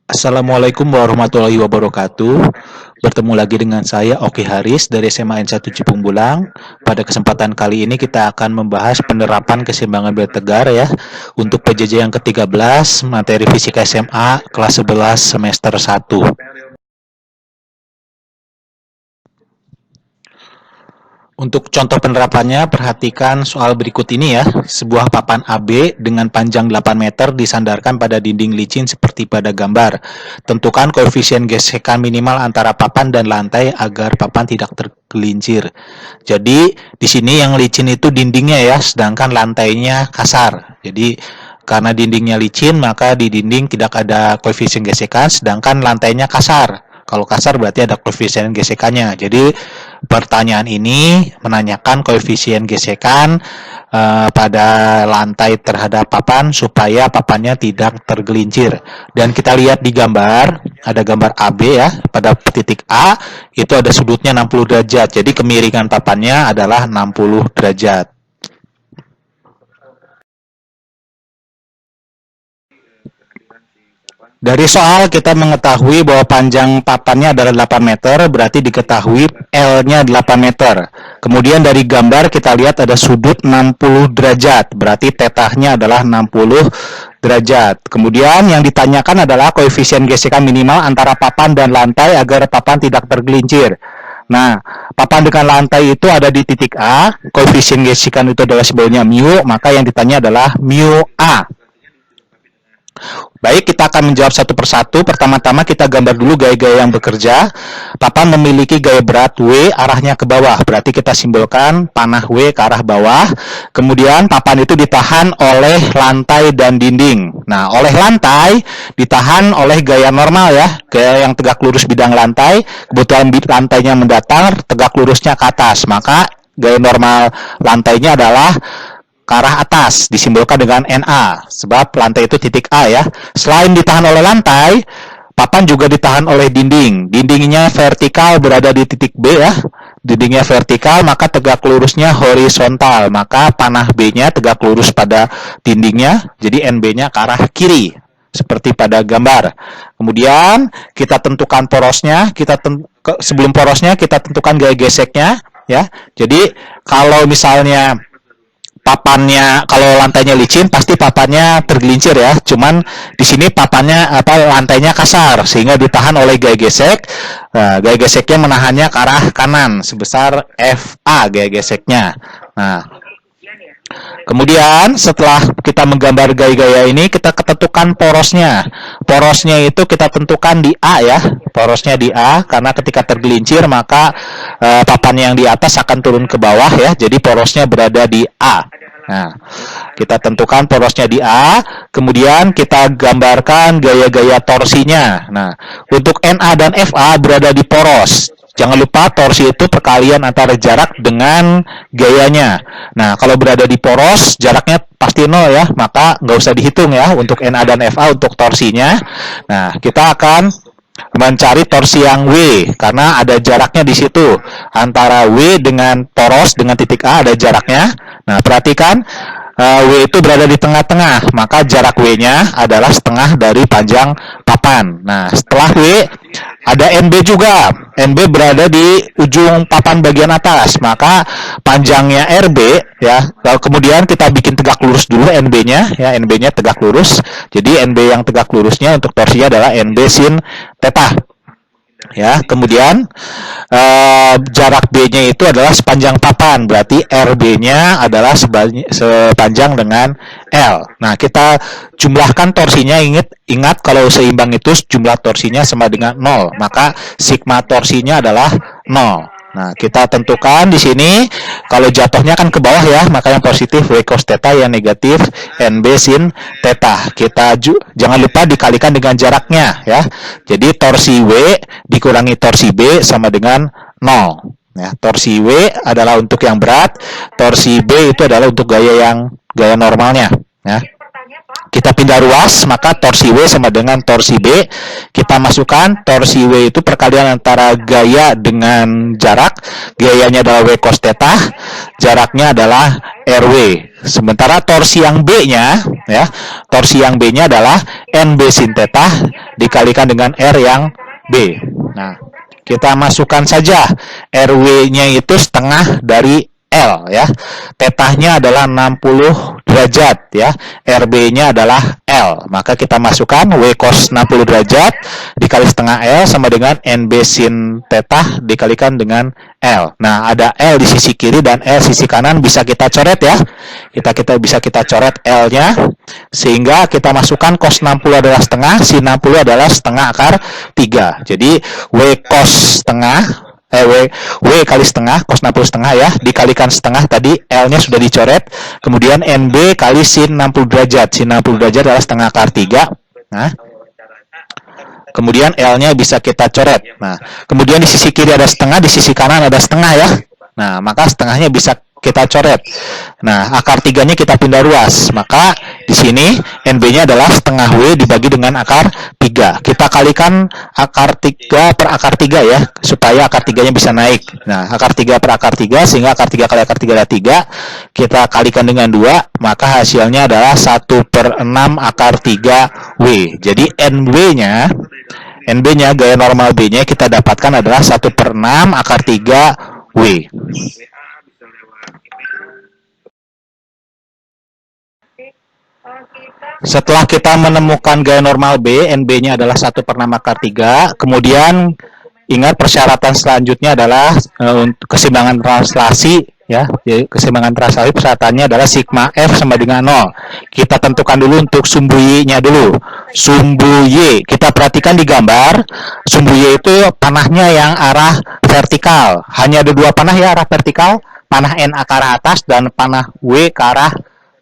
Assalamualaikum warahmatullahi wabarakatuh. Bertemu lagi dengan saya Oki Haris dari SMA N1 Cipung Bulang. Pada kesempatan kali ini kita akan membahas penerapan keseimbangan berat tegar ya untuk PJJ yang ke-13 materi fisika SMA kelas 11 semester 1. Untuk contoh penerapannya, perhatikan soal berikut ini ya. Sebuah papan AB dengan panjang 8 meter disandarkan pada dinding licin seperti pada gambar. Tentukan koefisien gesekan minimal antara papan dan lantai agar papan tidak tergelincir. Jadi, di sini yang licin itu dindingnya ya, sedangkan lantainya kasar. Jadi, karena dindingnya licin, maka di dinding tidak ada koefisien gesekan, sedangkan lantainya kasar. Kalau kasar berarti ada koefisien gesekannya. Jadi pertanyaan ini menanyakan koefisien gesekan pada lantai terhadap papan supaya papannya tidak tergelincir. Dan kita lihat di gambar, ada gambar AB ya, pada titik A itu ada sudutnya 60 derajat. Jadi kemiringan papannya adalah 60 derajat. Dari soal kita mengetahui bahwa panjang papannya adalah 8 meter, berarti diketahui L-nya 8 meter. Kemudian dari gambar kita lihat ada sudut 60 derajat, berarti tetahnya adalah 60 derajat. Kemudian yang ditanyakan adalah koefisien gesekan minimal antara papan dan lantai agar papan tidak tergelincir. Nah, papan dengan lantai itu ada di titik A, koefisien gesekan itu adalah simbolnya mu, maka yang ditanya adalah mu A. Baik, kita akan menjawab satu persatu. Pertama-tama kita gambar dulu gaya-gaya yang bekerja. Papan memiliki gaya berat W arahnya ke bawah. Berarti kita simbolkan panah W ke arah bawah. Kemudian papan itu ditahan oleh lantai dan dinding. Nah, oleh lantai ditahan oleh gaya normal ya. Gaya yang tegak lurus bidang lantai. Kebetulan lantainya mendatar, tegak lurusnya ke atas. Maka gaya normal lantainya adalah ke arah atas, disimbolkan dengan NA, sebab lantai itu titik A ya. Selain ditahan oleh lantai, papan juga ditahan oleh dinding. Dindingnya vertikal berada di titik B ya. Dindingnya vertikal, maka tegak lurusnya horizontal. Maka panah B-nya tegak lurus pada dindingnya, jadi NB-nya ke arah kiri. Seperti pada gambar. Kemudian kita tentukan porosnya, sebelum porosnya kita tentukan gaya geseknya ya. Jadi kalau misalnya papannya, kalau lantainya licin pasti papannya tergelincir ya. Cuman di sini papannya lantainya kasar sehingga ditahan oleh gaya gesek. Nah, gaya geseknya menahannya ke arah kanan sebesar FA gaya geseknya. Nah, kemudian setelah kita menggambar gaya-gaya ini, kita tentukan porosnya. Porosnya itu kita tentukan di A ya. Porosnya di A karena ketika tergelincir maka papan yang di atas akan turun ke bawah ya. Jadi porosnya berada di A. Nah, kita tentukan porosnya di A, kemudian kita gambarkan gaya-gaya torsinya. Nah, untuk NA dan FA berada di poros. Jangan lupa torsi itu perkalian antara jarak dengan gayanya. Nah, kalau berada di poros, jaraknya pasti 0 ya, maka nggak usah dihitung ya untuk NA dan FA untuk torsinya. Nah, kita akan mencari torsi yang W karena ada jaraknya di situ antara W dengan poros dengan titik A ada jaraknya. Nah, perhatikan W itu berada di tengah-tengah, maka jarak W-nya adalah setengah dari panjang papan. Nah, setelah W ada NB juga. NB berada di ujung papan bagian atas, maka panjangnya RB ya. Lalu kemudian kita bikin tegak lurus dulu NB-nya ya, NB-nya tegak lurus. Jadi NB yang tegak lurusnya untuk torsinya adalah NB sin theta. Ya, kemudian jarak B-nya itu adalah sepanjang papan, berarti RB-nya adalah sepanjang dengan L. Nah, kita jumlahkan torsinya, ingat kalau seimbang itu jumlah torsinya sama dengan 0, maka sigma torsinya adalah 0. Nah, kita tentukan di sini kalau jatuhnya kan ke bawah ya, maka yang positif W cos theta, yang negatif NB sin theta. Kita jangan lupa dikalikan dengan jaraknya ya. Jadi torsi W dikurangi torsi B sama dengan 0. Ya, torsi W adalah untuk yang berat, torsi B itu adalah untuk gaya normalnya ya. kita pindah ruas, maka torsi W sama dengan torsi B. Kita masukkan torsi W itu perkalian antara gaya dengan jarak. Gayanya adalah W cos theta, jaraknya adalah RW. Sementara torsi yang B-nya, ya, torsi yang B-nya adalah NB sin theta dikalikan dengan R yang B. Nah, kita masukkan saja RW-nya itu setengah dari L, ya. Tetanya adalah 60 derajat, ya. RB-nya adalah L. Maka kita masukkan W cos 60 derajat dikali setengah L sama dengan NB sin theta dikalikan dengan L. Nah, ada L di sisi kiri dan L sisi kanan bisa kita coret, ya. Kita bisa kita coret L-nya sehingga kita masukkan cos 60 adalah setengah, sin 60 adalah setengah akar 3. Jadi W cos setengah W kali setengah, cos 60 setengah, ya, dikalikan setengah tadi, L-nya sudah dicoret, kemudian NB kali sin 60 derajat, sin 60 derajat adalah setengah akar 3, nah, kemudian L-nya bisa kita coret, nah, kemudian di sisi kiri ada setengah, di sisi kanan ada setengah, ya, nah, maka setengahnya bisa kita coret, nah, akar 3-nya kita pindah ruas, maka di sini NB-nya adalah setengah W dibagi dengan akar 3. Kita kalikan akar 3 per akar 3, ya, supaya akar 3-nya bisa naik. Nah, akar 3 per akar 3, sehingga akar 3 kali akar 3 adalah 3. Kita kalikan dengan 2, maka hasilnya adalah 1 per 6 akar 3 W. Jadi NB-nya, gaya normal B-nya kita dapatkan adalah 1 per 6 akar 3 W. Setelah kita menemukan gaya normal B, NB-nya adalah 1 per 6 akar 3, kemudian ingat persyaratan selanjutnya adalah untuk keseimbangan translasi, ya. Jadi keseimbangan translasi persyaratannya adalah sigma F sama dengan 0. Kita tentukan dulu untuk sumbu Y-nya dulu. Sumbu Y, kita perhatikan di gambar, sumbu Y itu panahnya yang arah vertikal. Hanya ada 2 panah, ya, arah vertikal, panah NA ke arah atas dan panah W ke arah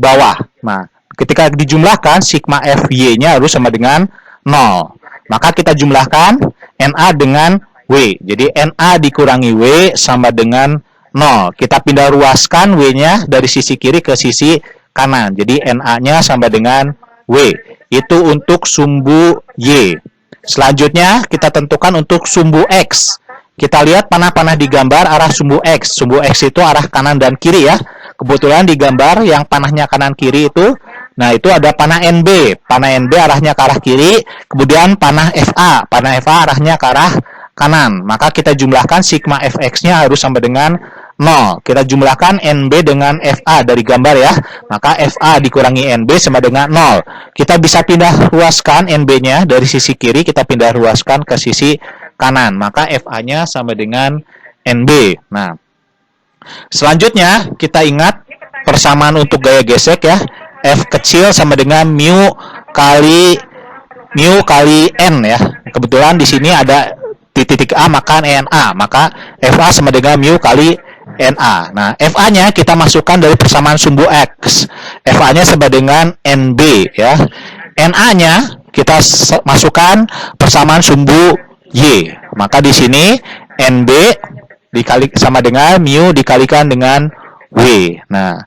bawah. Nah, ketika dijumlahkan, sigma FY-nya harus sama dengan 0. Maka kita jumlahkan NA dengan W. Jadi NA dikurangi W sama dengan 0. Kita pindah ruaskan W-nya dari sisi kiri ke sisi kanan. Jadi NA-nya sama dengan W. Itu untuk sumbu Y. Selanjutnya, kita tentukan untuk sumbu X. Kita lihat panah-panah di gambar arah sumbu X. Sumbu X itu arah kanan dan kiri, ya. Kebetulan di gambar yang panahnya kanan kiri itu, nah, itu ada panah NB. Panah NB arahnya ke arah kiri, kemudian panah FA. Panah FA arahnya ke arah kanan. Maka kita jumlahkan sigma Fx-nya harus sama dengan 0. Kita jumlahkan NB dengan FA dari gambar, ya. Maka FA dikurangi NB sama dengan 0. Kita bisa pindah ruaskan NB-nya dari sisi kiri, kita pindah ruaskan ke sisi kanan. Maka FA-nya sama dengan NB. Nah, selanjutnya kita ingat persamaan untuk gaya gesek, ya. F kecil sama dengan mu kali N, ya. Kebetulan di sini ada di titik A maka NA, maka FA sama dengan mu kali NA. Nah, FA-nya kita masukkan dari persamaan sumbu X. FA-nya sama dengan NB, ya. NA-nya kita masukkan persamaan sumbu Y. Maka di sini NB dikali sama dengan mu dikalikan dengan W. Nah,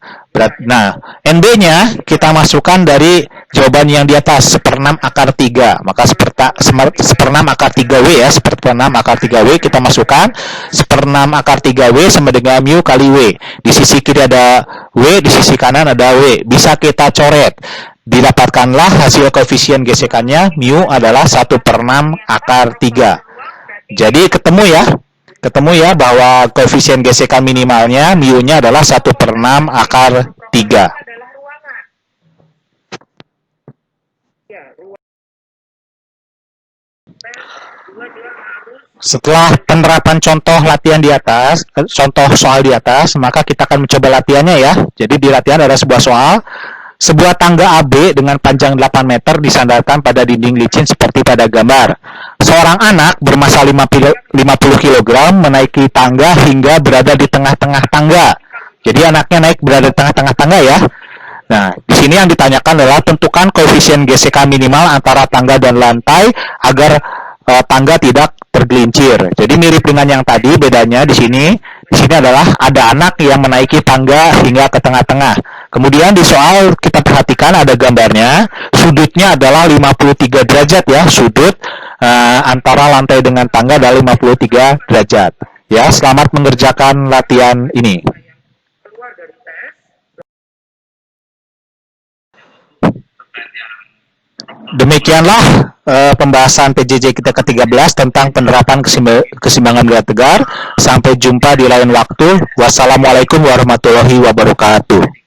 NB-nya kita masukkan dari jawaban yang di atas, 1/6 akar 3. Maka 1/6 akar 3W, ya, 1/6 akar 3W kita masukkan, 1/6 akar 3W sama dengan mu kali W. Di sisi kiri ada W, di sisi kanan ada W. Bisa kita coret. Didapatkanlah hasil koefisien gesekannya, mu adalah 1/6 akar 3. Jadi ketemu ya bahwa koefisien gesekan minimalnya mu-nya adalah 1/6 akar 3. Setelah penerapan contoh latihan di atas, contoh soal di atas, maka kita akan mencoba latihannya, ya. Jadi di latihan ada sebuah soal. Sebuah tangga AB dengan panjang 8 meter disandarkan pada dinding licin seperti pada gambar. Seorang anak bermassa 50 kg menaiki tangga hingga berada di tengah-tengah tangga. Jadi anaknya naik berada di tengah-tengah tangga, ya. Nah, di sini yang ditanyakan adalah tentukan koefisien gesekan minimal antara tangga dan lantai agar tangga tidak tergelincir. Jadi mirip dengan yang tadi, bedanya di sini adalah ada anak yang menaiki tangga hingga ke tengah-tengah. Kemudian di soal kita perhatikan ada gambarnya, sudutnya adalah 53 derajat ya, sudut antara lantai dengan tangga adalah 53 derajat. Ya, selamat mengerjakan latihan ini. Demikianlah pembahasan PJJ kita ke-13 tentang penerapan keseimbangan gerak tegar. Sampai jumpa di lain waktu. Wassalamualaikum warahmatullahi wabarakatuh.